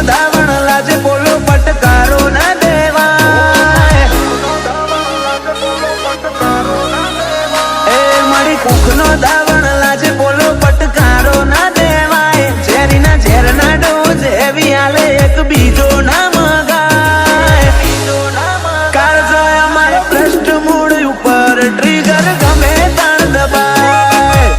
ધાવણ લાજે બોલો પટકારો ના દેવાય એ મારી કુખ નો ધાવણ લાજે બોલો પટકારો ના દેવાય ઝેરીના ઝેરના ડોઝ એવી આલે એક બીજો ના મગાય કાળજો અમારો ભ્રષ્ટ મૂળ ઉપર ટ્રિગર ગમે તાણ દબાય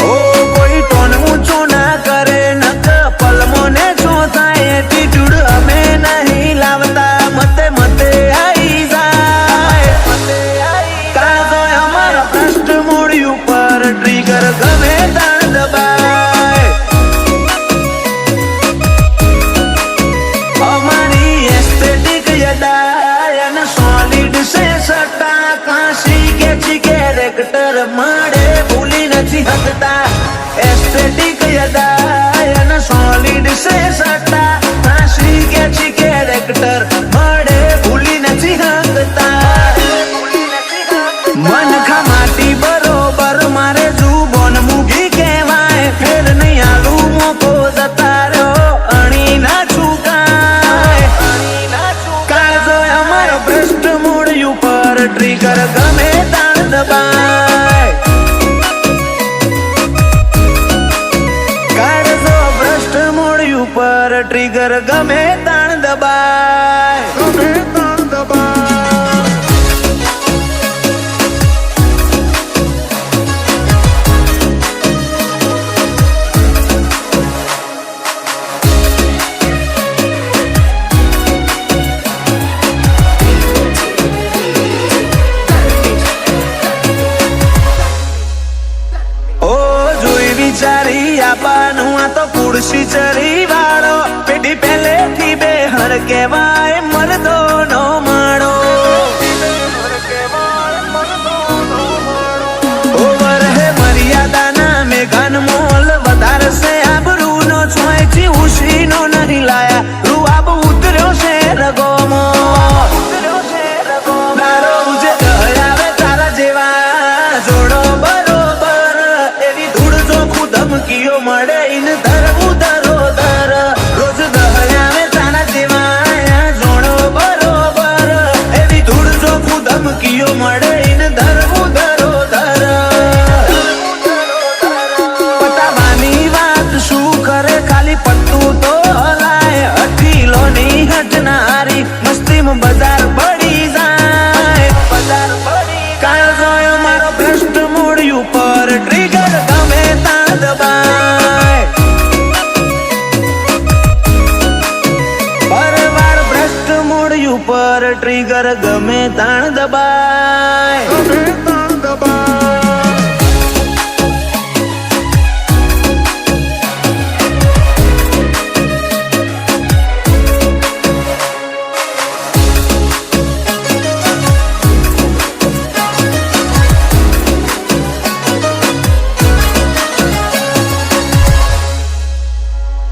ઓ કોઈ ટોન ઊંચો ના કરે નક પલમોને છો થાય એટીટ્યુડ અમે નહીં લાવતા મતે મતે આવી જાય કાળજો અમારા ભ્રષ્ટ મૂળ ઉપર ટ્રિગર ગમે તાણ દબાય અમારી એસ્થેટિક યદાયન સોલિડ સે સટ્ટા કાશી કે છી કેરેક્ટર મળે ભૂલી નથી હકતા એસ્થેટિક યદાયન સોલિડ સે સટ્ટા કાશી કે છી કેરેક્ટર મળે ભૂલી નથી હકતા મન ખામાટી બરોબર મારે જુબોન મૂગી કહેવાય ફેર નહીં આલુ મોકો જતા રહ્યો અણી ના ચૂકાય કાળજો અમારો ભ્રષ્ટ મૂળ ઉપર ટ્રિગર ગમે તાણ દબાય કાળજો ભ્રષ્ટ મૂળ ઉપર ટ્રિગર ગમે તાણ દબાય ઓ જોઈ વિચારી આપાનું આ તો કુર્સી ચરી વાળો પેઢી પહેલેથી બેહર કહેવાય મરદો નો માળો ઓવર હે મર્યાદાના મેઘાન મોલ વધારશે આબરૂ નો છોય જી ઉશી નો નહીં લાયા રૂઆબ ઉતર્યો છે રગોમો તારો ઉજે દયાવે તારા જેવા જોડો બરોબર એવી ધૂળ ચોખ્ખું ધમકીઓ મળે ઇન ધરવું ધરોધર રોજ દયાવે તારા જેવા જોડો બરોબર એવી ધૂળ ચોખ્ખું ધમકીઓ મળે ઇન ધરવું ધરોધર પતાવાની વાત શું કરે ખાલી પટ્ટું તો હલાય અઠીલોની હટનારી મસ્તીમાં બજાર પડી જાય કાળજો મારો ભ્રષ્ટ મૂળ ઉપર ટ્રિગર ગમે તાણ દબાય પરવાર ભ્રષ્ટ મૂળ ઉપર ટ્રિગર ગમે તાણ દબાય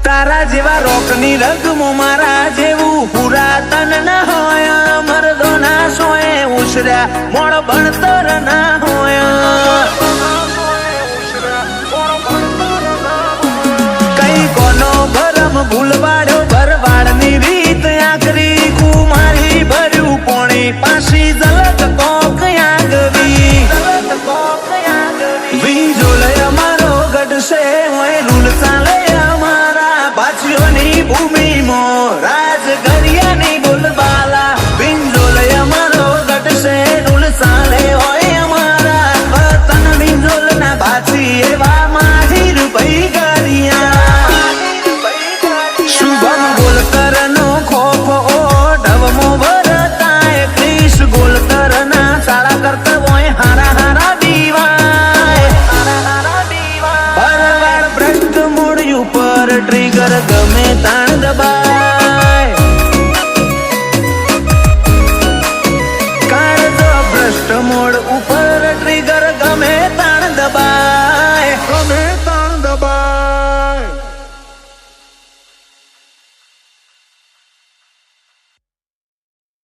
તારા જેવા રોકની રગમો મારા જેવું પુરાતન ના હોય મરદો ના સોએ ઉછર્યા મોડ ભણતર ના હોય કઈ કોનો ભરમ ભૂલવાડ્યો ભરવાડની રીત આકરી કુમારી ભર્યું પોણી પાછી ઝલક કોક આગવી વીજોલય અમારો ગઢશે હોય રૂલ ચાલે પાછીઓની ભૂમિમાં રાજ गरिયાની બોલબાલા બિંજોલય અમારો ગઢશે રૂલ ચાલે હોય અમારા વતન બિંજોલ ના બાછી એવા માહિર ભાઈ गरिયા શુભમ ગોલકર નો ખોફ ઓઢવમો વરતાય ક્રિશ ગોલકર ના શાળા કરતા હોય હારા હારા દીવાય પરવાળ ભ્રષ્ટ મૂળ ઉપર ટ્રિગર ગમે તાણ દબાય કાળજો ભ્રષ્ટ મૂળ ઉપર